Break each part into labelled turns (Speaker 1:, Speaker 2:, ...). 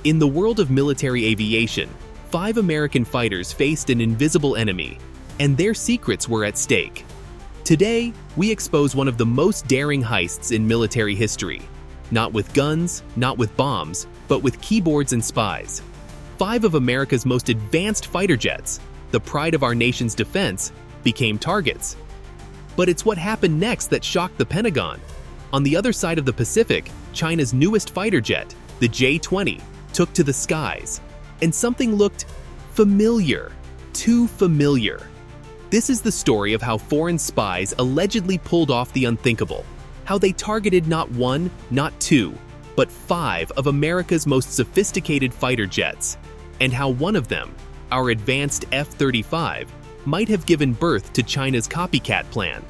Speaker 1: In the world of military aviation, 5 American fighters faced an invisible enemy, and their secrets were at stake. Today, we expose one of the most daring heists in military history. Not with guns, not with bombs, but with keyboards and spies. 5 of America's most advanced fighter jets, the pride of our nation's defense, became targets. But it's what happened next that shocked the Pentagon. On the other side of the Pacific, China's newest fighter jet, the J-20, took to the skies. And something looked familiar, too familiar. This is the story of how foreign spies allegedly pulled off the unthinkable, how they targeted not 1, not 2, but 5 of America's most sophisticated fighter jets, and how one of them, our advanced F-35, might have given birth to China's Copycat plan.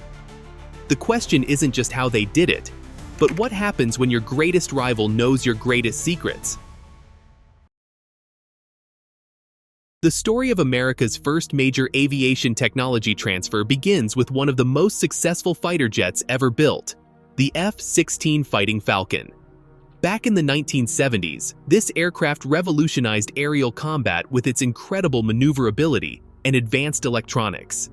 Speaker 1: The question isn't just how they did it, but what happens when your greatest rival knows your greatest secrets? The story of America's first major aviation technology transfer begins with one of the most successful fighter jets ever built, the F-16 Fighting Falcon. Back in the 1970s, this aircraft revolutionized aerial combat with its incredible maneuverability and advanced electronics.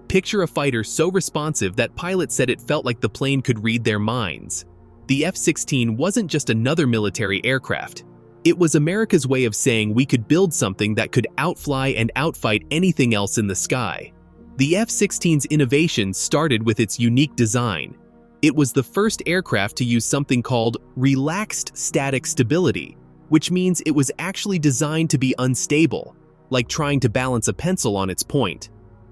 Speaker 1: Picture a fighter so responsive that pilots said it felt like the plane could read their minds. The F-16 wasn't just another military aircraft. It was America's way of saying we could build something that could outfly and outfight anything else in the sky. The F-16's innovation started with its unique design. It was the first aircraft to use something called relaxed static stability, which means it was actually designed to be unstable, like trying to balance a pencil on its point.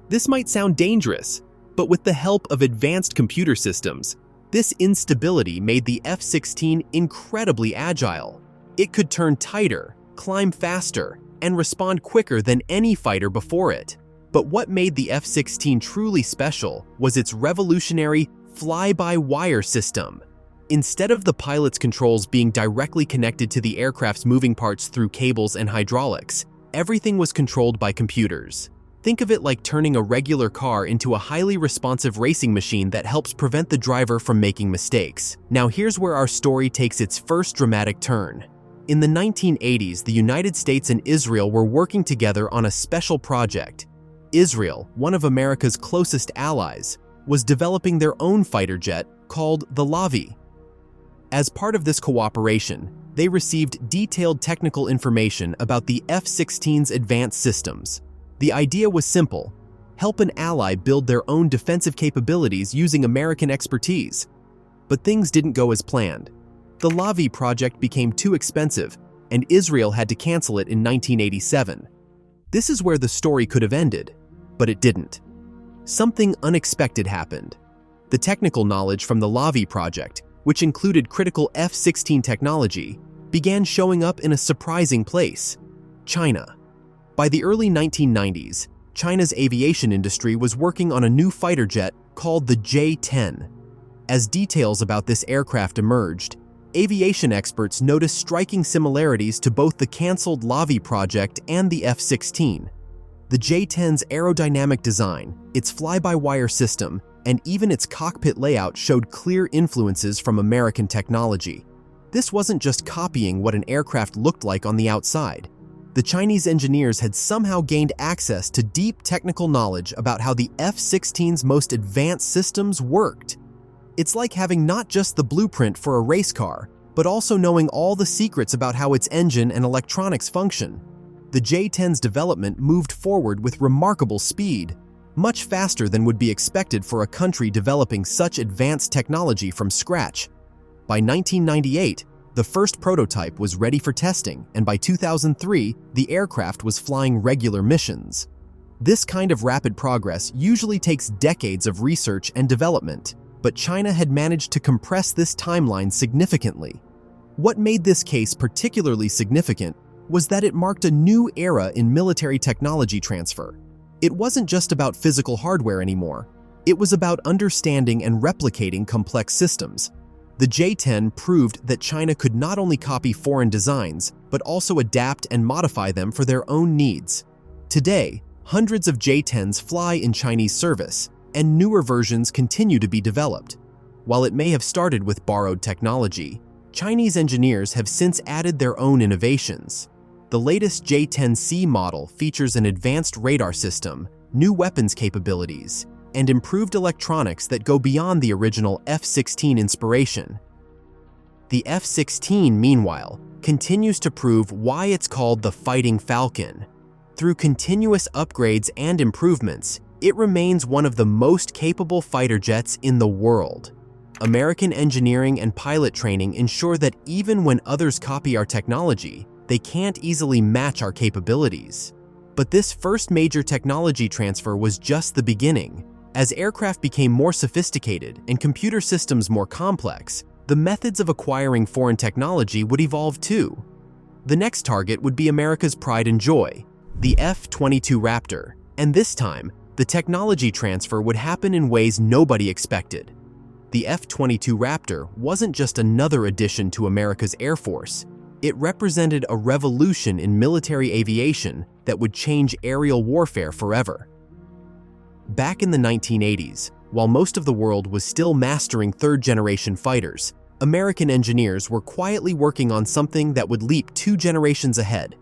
Speaker 1: This might sound dangerous, but with the help of advanced computer systems, this instability made the F-16 incredibly agile. It could turn tighter, climb faster, and respond quicker than any fighter before it. But what made the F-16 truly special was its revolutionary fly-by-wire system. Instead of the pilot's controls being directly connected to the aircraft's moving parts through cables and hydraulics, everything was controlled by computers. Think of it like turning a regular car into a highly responsive racing machine that helps prevent the driver from making mistakes. Now here's where our story takes its first dramatic turn. In the 1980s, the United States and Israel were working together on a special project. Israel, one of America's closest allies, was developing their own fighter jet called the Lavi. As part of this cooperation, they received detailed technical information about the F-16's advanced systems. The idea was simple: help an ally build their own defensive capabilities using American expertise. But things didn't go as planned. The Lavi project became too expensive, and Israel had to cancel it in 1987. This is where the story could have ended, but it didn't. Something unexpected happened. The technical knowledge from the Lavi project, which included critical F-16 technology, began showing up in a surprising place: China. By the early 1990s, China's aviation industry was working on a new fighter jet called the J-10. As details about this aircraft emerged, aviation experts noticed striking similarities to both the canceled Lavi project and the F-16. The J-10's aerodynamic design, its fly-by-wire system, and even its cockpit layout showed clear influences from American technology. This wasn't just copying what an aircraft looked like on the outside. The Chinese engineers had somehow gained access to deep technical knowledge about how the F-16's most advanced systems worked. It's like having not just the blueprint for a race car, but also knowing all the secrets about how its engine and electronics function. The J-10's development moved forward with remarkable speed, much faster than would be expected for a country developing such advanced technology from scratch. By 1998, the first prototype was ready for testing, and by 2003, the aircraft was flying regular missions. This kind of rapid progress usually takes decades of research and development, but China had managed to compress this timeline significantly. What made this case particularly significant was that it marked a new era in military technology transfer. It wasn't just about physical hardware anymore. It was about understanding and replicating complex systems. The J-10 proved that China could not only copy foreign designs, but also adapt and modify them for their own needs. Today, hundreds of J-10s fly in Chinese service, and newer versions continue to be developed. While it may have started with borrowed technology,
Speaker 2: Chinese engineers have since added their own innovations. The latest J-10C model features an advanced radar system, new weapons capabilities, and improved electronics that go beyond the original F-16 inspiration. The F-16, meanwhile, continues to prove why it's called the Fighting Falcon. Through continuous upgrades and improvements, it remains one of the most capable fighter jets in the world. American engineering and pilot training ensure that even when others copy our technology, they can't easily match our capabilities. But this first major technology transfer was just the beginning. As aircraft became more sophisticated and computer systems more complex, the methods of acquiring foreign technology would evolve too. The next target would be America's pride and joy, the F-22 Raptor, and this time, the technology transfer would happen in ways nobody expected. The F-22 Raptor wasn't just another addition to America's Air Force. It represented a revolution in military aviation that would change aerial warfare forever. Back in the 1980s, while most of the world was still mastering third-generation fighters, American engineers were quietly working on something that would leap 2 generations ahead.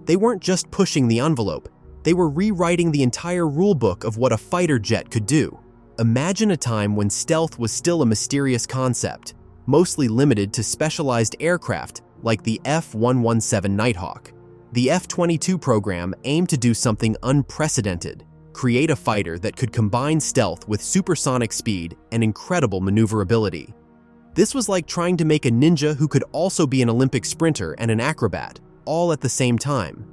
Speaker 2: They weren't just pushing the envelope, they were rewriting the entire rulebook of what a fighter jet could do. Imagine a time when stealth was still a mysterious concept, mostly limited to specialized aircraft like the F-117 Nighthawk. The F-22 program aimed to do something unprecedented, create a fighter that could combine stealth with supersonic speed and incredible maneuverability. This was like trying to make a ninja who could also be an Olympic sprinter and an acrobat, all at the same time.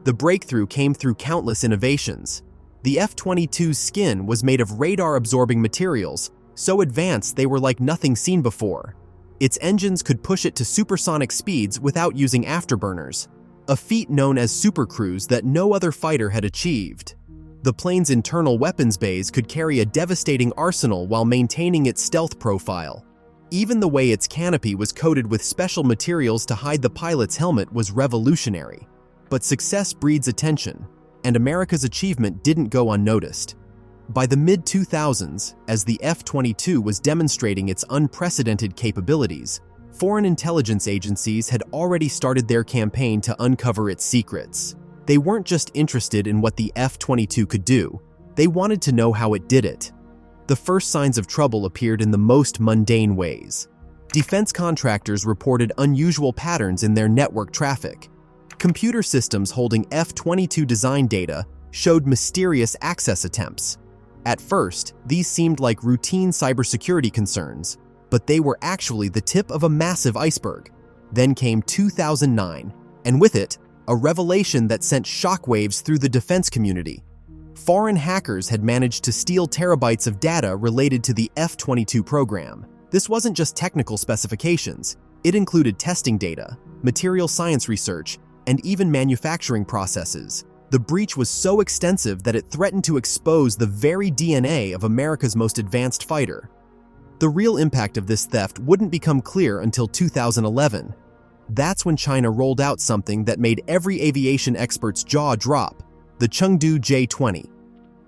Speaker 2: The breakthrough came through countless innovations. The F-22's skin was made of radar-absorbing materials, so advanced they were like nothing seen before. Its engines could push it to supersonic speeds without using afterburners, a feat known as supercruise that no other fighter had achieved. The plane's internal weapons bays could carry a devastating arsenal while maintaining its stealth profile. Even the way its canopy was coated with special materials to hide the pilot's helmet was revolutionary. But success breeds attention, and America's achievement didn't go unnoticed. By the mid-2000s, as the F-22 was demonstrating its unprecedented capabilities, foreign intelligence agencies had already started their campaign to uncover its secrets. They weren't just interested in what the F-22 could do, they wanted to know how it did it. The first signs of trouble appeared in the most mundane ways. Defense contractors reported unusual patterns in their network traffic. Computer systems holding F-22 design data showed mysterious access attempts. At first, these seemed like routine cybersecurity concerns, but they were actually the tip of a massive iceberg. Then came 2009, and with it, a revelation that sent shockwaves through the defense community. Foreign hackers had managed to steal terabytes of data related to the F-22 program. This wasn't just technical specifications, it included testing data, material science research, and even manufacturing processes. The breach was so extensive that it threatened to expose the very DNA of America's most advanced fighter. The real impact of this theft wouldn't become clear until 2011. That's when China rolled out something that made every aviation expert's jaw drop, the Chengdu J-20.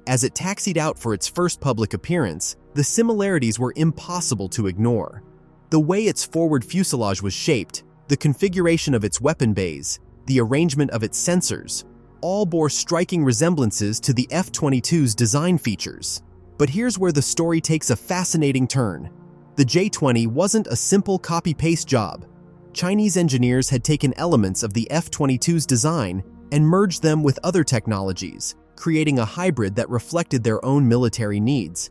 Speaker 2: As it taxied out for its first public appearance, the similarities were impossible to ignore. The way its forward fuselage was shaped, the configuration of its weapon bays, the arrangement of its sensors, all bore striking resemblances to the F-22's design features. But here's where the story takes a fascinating turn. The J-20 wasn't a simple copy-paste job. Chinese engineers had taken elements of the F-22's design and merged them with other technologies, creating a hybrid that reflected their own military needs.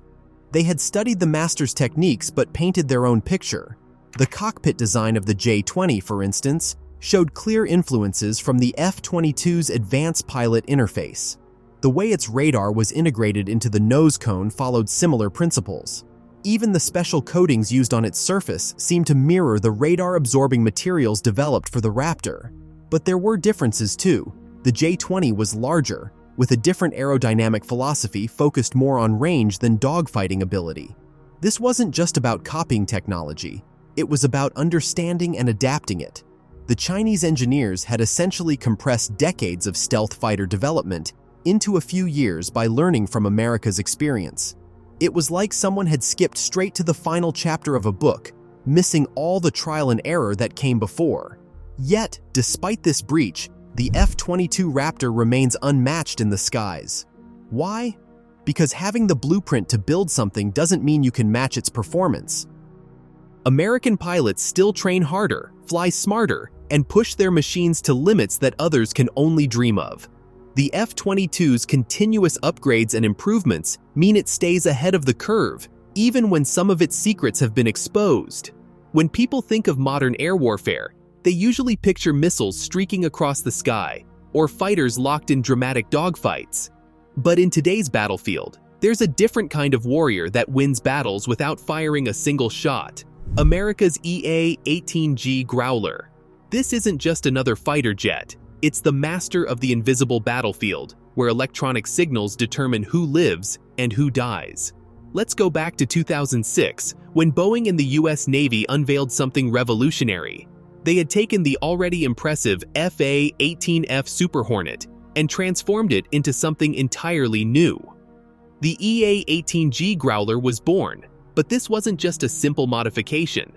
Speaker 2: They had studied the master's techniques but painted their own picture. The cockpit design of the J-20, for instance, showed clear influences from the F-22's advanced pilot interface. The way its radar was integrated into the nose cone followed similar principles. Even the special coatings used on its surface seemed to mirror the radar-absorbing materials developed for the Raptor. But there were differences too. The J-20 was larger, with a different aerodynamic philosophy focused more on range than dogfighting ability. This wasn't just about copying technology, it was about understanding and adapting it. The Chinese engineers had essentially compressed decades of stealth fighter development into a few years by learning from America's experience. It was like someone had skipped straight to the final chapter of a book, missing all the trial and error that came before. Yet, despite this breach, the F-22 Raptor remains unmatched in the skies. Why? Because having the blueprint to build something doesn't mean you can match its performance. American pilots still train harder, fly smarter, and push their machines to limits that others can only dream of. The F-22's continuous upgrades and improvements mean it stays ahead of the curve, even when some of its secrets have been exposed. When people think of modern air warfare, they usually picture missiles streaking across the sky, or fighters locked in dramatic dogfights. But in today's battlefield, there's a different kind of warrior that wins battles without firing a single shot. America's EA-18G Growler. This isn't just another fighter jet. It's the master of the invisible battlefield, where electronic signals determine who lives and who dies. Let's go back to 2006, when Boeing and the US Navy unveiled something revolutionary. They had taken the already impressive FA-18F Super Hornet and transformed it into something entirely new. The EA-18G Growler was born, but this wasn't just a simple modification.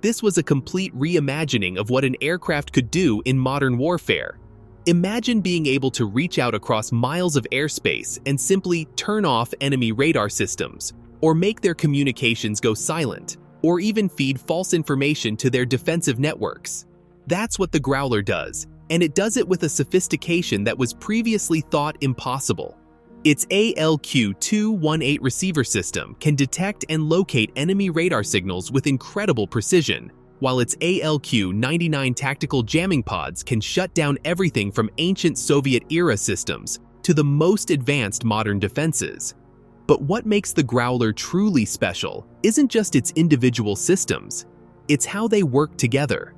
Speaker 2: This was a complete reimagining of what an aircraft could do in modern warfare. Imagine being able to reach out across miles of airspace and simply turn off enemy radar systems, or make their communications go silent, or even feed false information to their defensive networks. That's what the Growler does, and it does it with a sophistication that was previously thought impossible. Its ALQ-218 receiver system can detect and locate enemy radar signals with incredible precision, while its ALQ-99 tactical jamming pods can shut down everything from ancient Soviet-era systems to the most advanced modern defenses. But what makes the Growler truly special isn't just its individual systems, it's how they work together.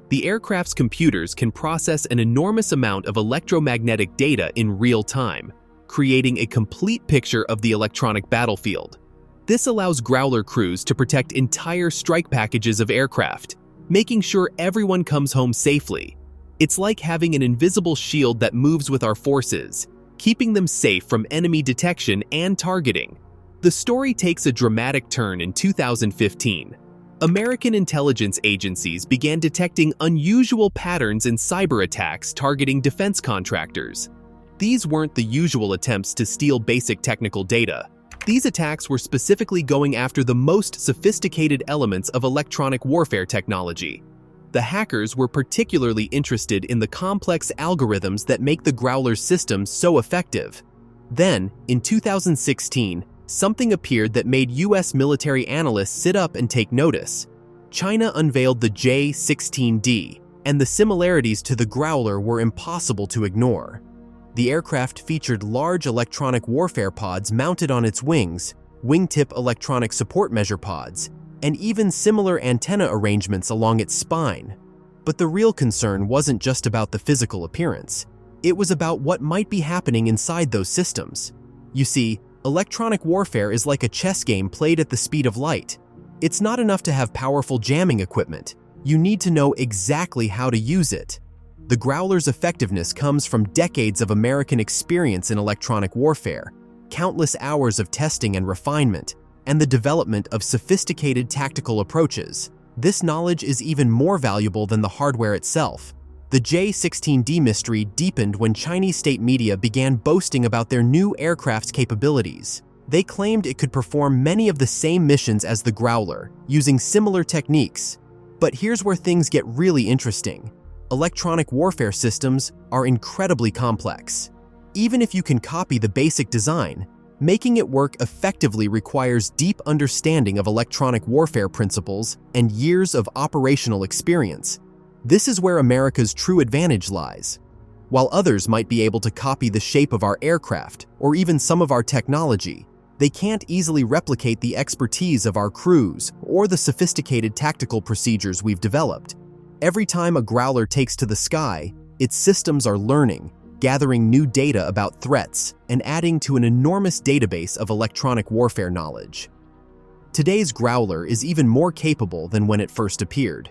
Speaker 2: The aircraft's computers can process an enormous amount of electromagnetic data in real time, creating a complete picture of the electronic battlefield. This allows Growler crews to protect entire strike packages of aircraft, making sure everyone comes home safely. It's like having an invisible shield that moves with our forces, keeping them safe from enemy detection and targeting. The story takes a dramatic turn in 2015. American intelligence agencies began detecting unusual patterns in cyber attacks targeting defense contractors. These weren't the usual attempts to steal basic technical data. These attacks were specifically going after the most sophisticated elements of electronic warfare technology. The hackers were particularly interested in the complex algorithms that make the Growler's system so effective. Then, in 2016, something appeared that made US military analysts sit up and take notice. China unveiled the J-16D, and the similarities to the Growler were impossible to ignore. The aircraft featured large electronic warfare pods mounted on its wings, wingtip electronic support measure pods, and even similar antenna arrangements along its spine. But the real concern wasn't just about the physical appearance. It was about what might be happening inside those systems. You see, electronic warfare is like a chess game played at the speed of light. It's not enough to have powerful jamming equipment. You need to know exactly how to use it. The Growler's effectiveness comes from decades of American experience in electronic warfare, countless hours of testing and refinement, and the development of sophisticated tactical approaches. This knowledge is even more valuable than the hardware itself. The J-16D mystery deepened when Chinese state media began boasting about their new aircraft's capabilities. They claimed it could perform many of the same missions as the Growler, using similar techniques. But here's where things get really interesting. Electronic warfare systems are incredibly complex. Even if you can copy the basic design, making it work effectively requires deep understanding of electronic warfare principles and years of operational experience. This is where America's true advantage lies. While others might be able to copy the shape of our aircraft or even some of our technology, they can't easily replicate the expertise of our crews or the sophisticated tactical procedures we've developed. Every time a Growler takes to the sky, its systems are learning, gathering new data about threats, and adding to an enormous database of electronic warfare knowledge. Today's Growler is even more capable than when it first appeared.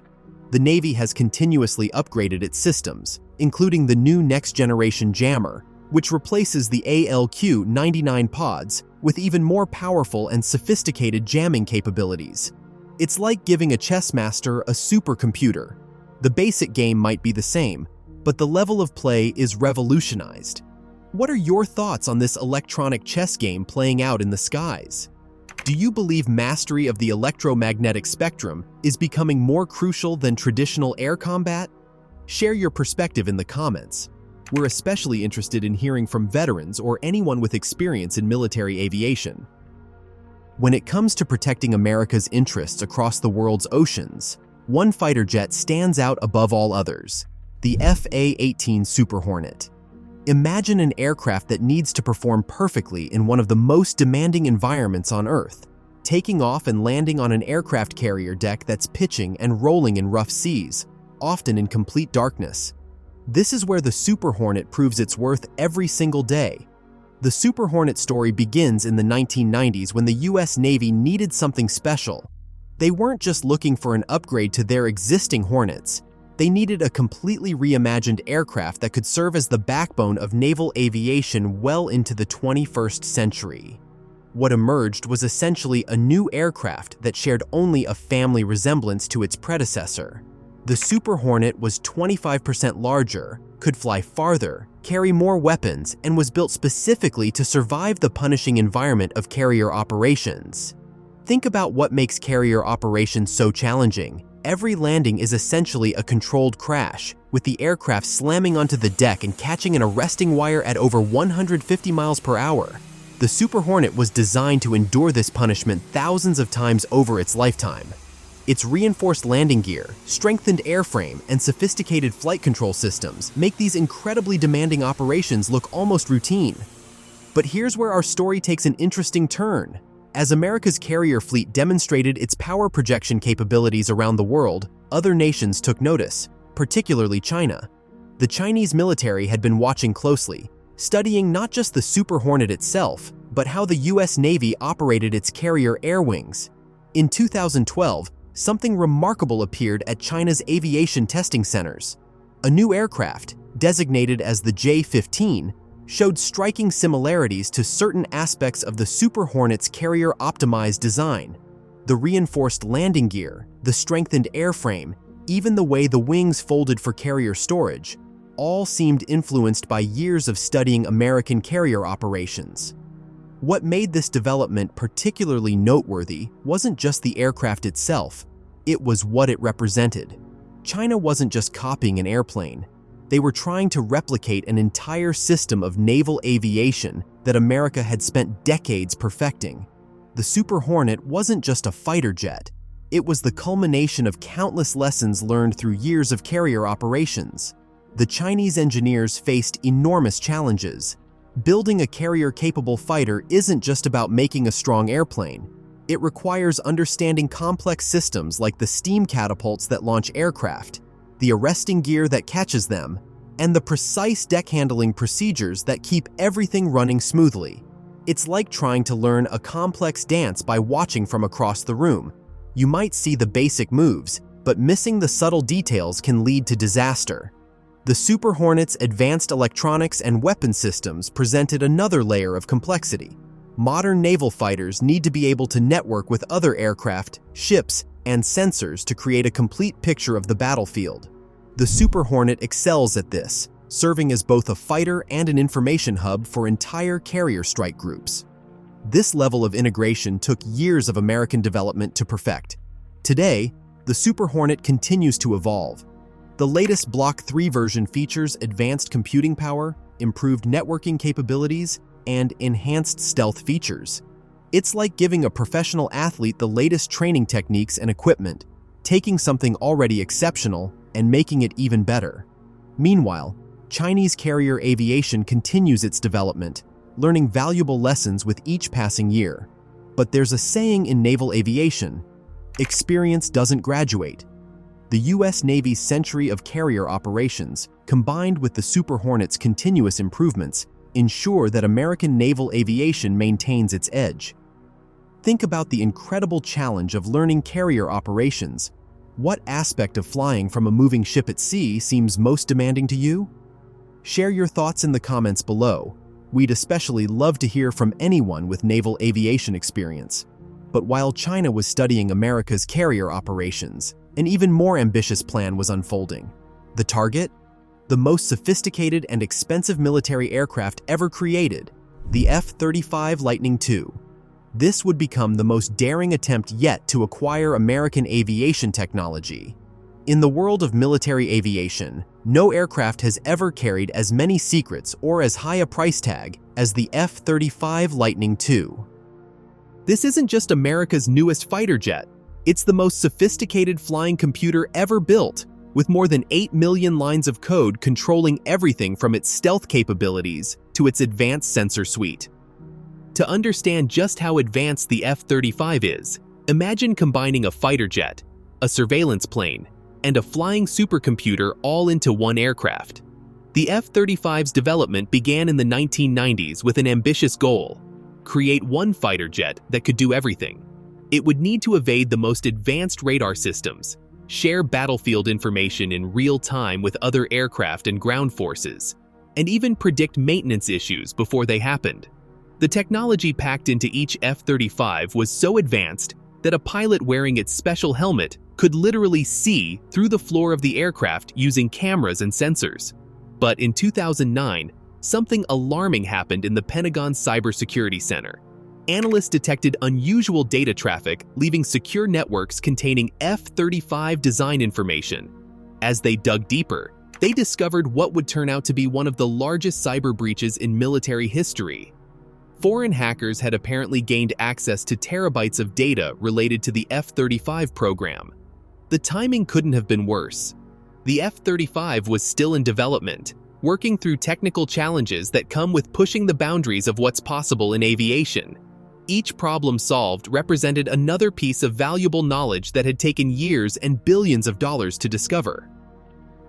Speaker 2: The Navy has continuously upgraded its systems, including the new next-generation jammer, which replaces the ALQ-99 pods with even more powerful and sophisticated jamming capabilities. It's like giving a chess master a supercomputer. The basic game might be the same, but the level of play is revolutionized. What are your thoughts on this electronic chess game playing out in the skies? Do you believe mastery of the electromagnetic spectrum is becoming more crucial than traditional air combat? Share your perspective in the comments. We're especially interested in hearing from veterans or anyone with experience in military aviation. When it comes to protecting America's interests across the world's oceans, one fighter jet stands out above all others: the F/A-18 Super Hornet. Imagine an aircraft that needs to perform perfectly in one of the most demanding environments on Earth, taking off and landing on an aircraft carrier deck that's pitching and rolling in rough seas, often in complete darkness. This is where the Super Hornet proves its worth every single day. The Super Hornet story begins in the 1990s when the US Navy needed something special. They weren't just looking for an upgrade to their existing Hornets. They needed a completely reimagined aircraft that could serve as the backbone of naval aviation well into the 21st century. What emerged was essentially a new aircraft that shared only a family resemblance to its predecessor. The Super Hornet was 25% larger, could fly farther, carry more weapons, and was built specifically to survive the punishing environment of carrier operations. Think about what makes carrier operations so challenging. Every landing is essentially a controlled crash, with the aircraft slamming onto the deck and catching an arresting wire at over 150 miles per hour. The Super Hornet was designed to endure this punishment thousands of times over its lifetime. Its reinforced landing gear, strengthened airframe, and sophisticated flight control systems make these incredibly demanding operations look almost routine. But here's where our story takes an interesting turn. As America's carrier fleet demonstrated its power projection capabilities around the world, other nations took notice, particularly China. The Chinese military had been watching closely, studying not just the Super Hornet itself, but how the US Navy operated its carrier air wings. In 2012, something remarkable appeared at China's aviation testing centers. A new aircraft, designated as the J-15, showed striking similarities to certain aspects of the Super Hornet's carrier-optimized design. The reinforced landing gear, the strengthened airframe, even the way the wings folded for carrier storage, all seemed influenced by years of studying American carrier operations. What made this development particularly noteworthy wasn't just the aircraft itself, it was what it represented. China wasn't just copying an airplane. They were trying to replicate an entire system of naval aviation that America had spent decades perfecting. The Super Hornet wasn't just a fighter jet. It was the culmination of countless lessons learned through years of carrier operations. The Chinese engineers faced enormous challenges. Building a carrier-capable fighter isn't just about making a strong airplane. It requires understanding complex systems like the steam catapults that launch aircraft, the arresting gear that catches them, and the precise deck handling procedures that keep everything running smoothly. It's like trying to learn a complex dance by watching from across the room. You might see the basic moves, but missing the subtle details can lead to disaster. The Super Hornet's advanced electronics and weapon systems presented another layer of complexity. Modern naval fighters need to be able to network with other aircraft, ships, and sensors to create a complete picture of the battlefield. The Super Hornet excels at this, serving as both a fighter and an information hub for entire carrier strike groups. This level of integration took years of American development to perfect. Today, the Super Hornet continues to evolve. The latest Block 3 version features advanced computing power, improved networking capabilities, and enhanced stealth features. It's like giving a professional athlete the latest training techniques and equipment, taking something already exceptional and making it even better. Meanwhile, Chinese carrier aviation continues its development, learning valuable lessons with each passing year. But there's a saying in naval aviation: experience doesn't graduate. The US Navy's century of carrier operations, combined with the Super Hornet's continuous improvements, ensure that American naval aviation maintains its edge. Think about the incredible challenge of learning carrier operations. What aspect of flying from a moving ship at sea seems most demanding to you? Share your thoughts in the comments below. We'd especially love to hear from anyone with naval aviation experience. But while China was studying America's carrier operations, an even more ambitious plan was unfolding. The target? The most sophisticated and expensive military aircraft ever created, the F-35 Lightning II. This would become the most daring attempt yet to acquire American aviation technology. In the world of military aviation, no aircraft has ever carried as many secrets or as high a price tag as the F-35 Lightning II.
Speaker 1: This isn't just America's newest fighter jet. It's the most sophisticated flying computer ever built, with more than 8 million lines of code controlling everything from its stealth capabilities to its advanced sensor suite. To understand just how advanced the F-35 is, imagine combining a fighter jet, a surveillance plane, and a flying supercomputer all into one aircraft. The F-35's development began in the 1990s with an ambitious goal: create one fighter jet that could do everything. It would need to evade the most advanced radar systems, share battlefield information in real time with other aircraft and ground forces, and even predict maintenance issues before they happened. The technology packed into each F-35 was so advanced that a pilot wearing its special helmet could literally see through the floor of the aircraft using cameras and sensors. But in 2009, something alarming happened in the Pentagon's Cybersecurity Center. Analysts detected unusual data traffic leaving secure networks containing F-35 design information. As they dug deeper, they discovered what would turn out to be one of the largest cyber breaches in military history. Foreign hackers had apparently gained access to terabytes of data related to the F-35 program. The timing couldn't have been worse. The F-35 was still in development, working through technical challenges that come with pushing the boundaries of what's possible in aviation. Each problem solved represented another piece of valuable knowledge that had taken years and billions of dollars to discover.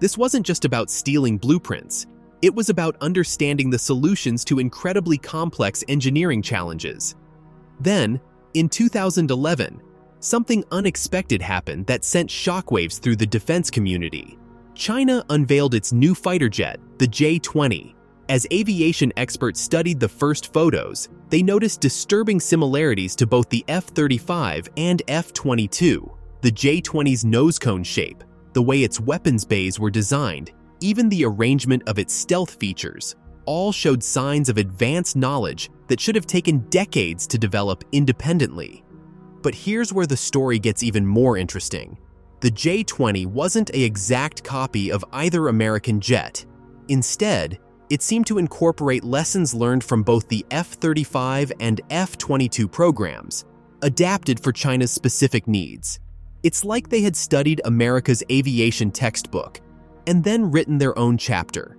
Speaker 1: This wasn't just about stealing blueprints. It was about understanding the solutions to incredibly complex engineering challenges. Then, in 2011, something unexpected happened that sent shockwaves through the defense community. China unveiled its new fighter jet, the J-20. As aviation experts studied the first photos, they noticed disturbing similarities to both the F-35 and F-22. The J-20's nose cone shape, the way its weapons bays were designed, even the arrangement of its stealth features, all showed signs of advanced knowledge that should have taken decades to develop independently. But here's where the story gets even more interesting. The J-20 wasn't an exact copy of either American jet. Instead, it seemed to incorporate lessons learned from both the F-35 and F-22 programs, adapted for China's specific needs. It's like they had studied America's aviation textbook and then written their own chapter.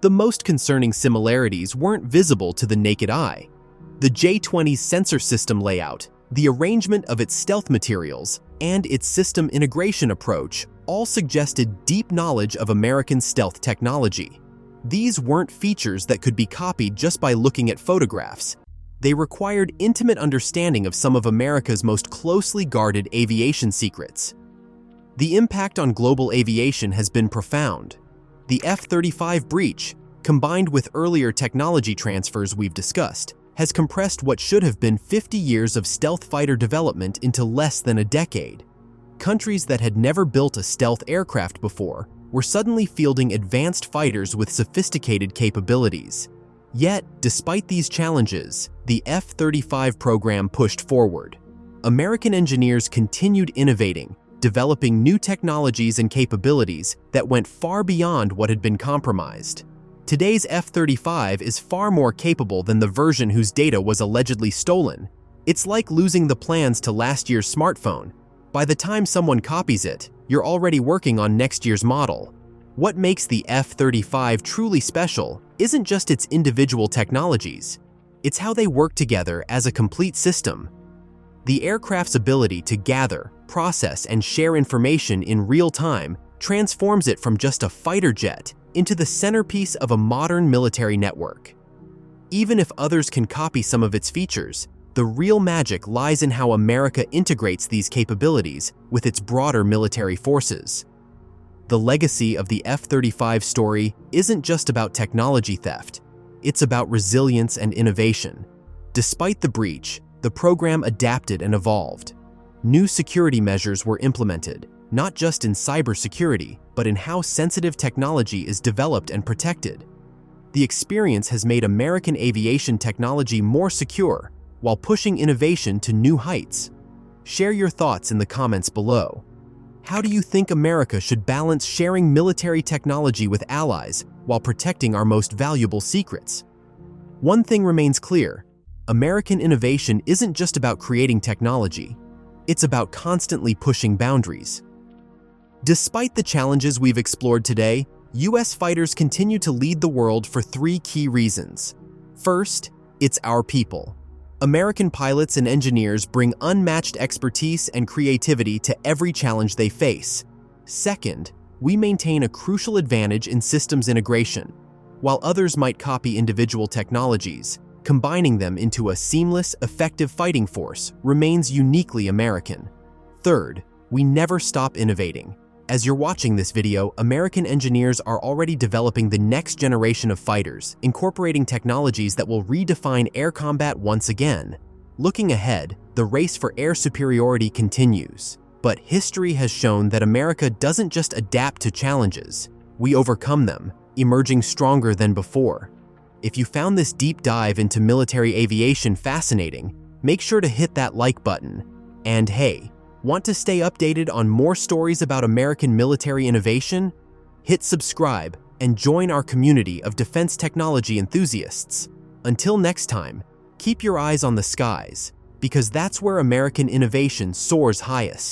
Speaker 1: The most concerning similarities weren't visible to the naked eye. The J-20's sensor system layout, the arrangement of its stealth materials, and its system integration approach all suggested deep knowledge of American stealth technology. These weren't features that could be copied just by looking at photographs. They required intimate understanding of some of America's most closely guarded aviation secrets. The impact on global aviation has been profound. The F-35 breach, combined with earlier technology transfers we've discussed, has compressed what should have been 50 years of stealth fighter development into less than a decade. Countries that had never built a stealth aircraft before were suddenly fielding advanced fighters with sophisticated capabilities. Yet, despite these challenges, the F-35 program pushed forward. American engineers continued innovating, developing new technologies and capabilities that went far beyond what had been compromised. Today's F-35 is far more capable than the version whose data was allegedly stolen. It's like losing the plans to last year's smartphone. By the time someone copies it, you're already working on next year's model. What makes the F-35 truly special isn't just its individual technologies. It's how they work together as a complete system. The aircraft's ability to gather, process, and share information in real time transforms it from just a fighter jet into the centerpiece of a modern military network. Even if others can copy some of its features, the real magic lies in how America integrates these capabilities with its broader military forces. The legacy of the F-35 story isn't just about technology theft, it's about resilience and innovation. Despite the breach,
Speaker 2: the program adapted and evolved. New security measures were implemented, not just in cybersecurity, but in how sensitive technology is developed and protected. The experience has made American aviation technology more secure while pushing innovation to new heights. Share your thoughts in the comments below. How do you think America should balance sharing military technology with allies while protecting our most valuable secrets? One thing remains clear: American innovation isn't just about creating technology, it's about constantly pushing boundaries. Despite the challenges we've explored today, U.S. fighters continue to lead the world for three key reasons. First, it's our people. American pilots and engineers bring unmatched expertise and creativity to every challenge they face. Second, we maintain a crucial advantage in systems integration. While others might copy individual technologies, combining them into a seamless, effective fighting force remains uniquely American. Third, we never stop innovating. As you're watching this video, American engineers are already developing the next generation of fighters, incorporating technologies that will redefine air combat once again. Looking ahead, the race for air superiority continues. But history has shown that America doesn't just adapt to challenges, we overcome them, emerging stronger than before. If you found this deep dive into military aviation fascinating, make sure to hit that like button. And hey, want to stay updated on more stories about American military innovation? Hit subscribe and join our community of defense technology enthusiasts. Until next time, keep your eyes on the skies, because that's where American innovation soars highest.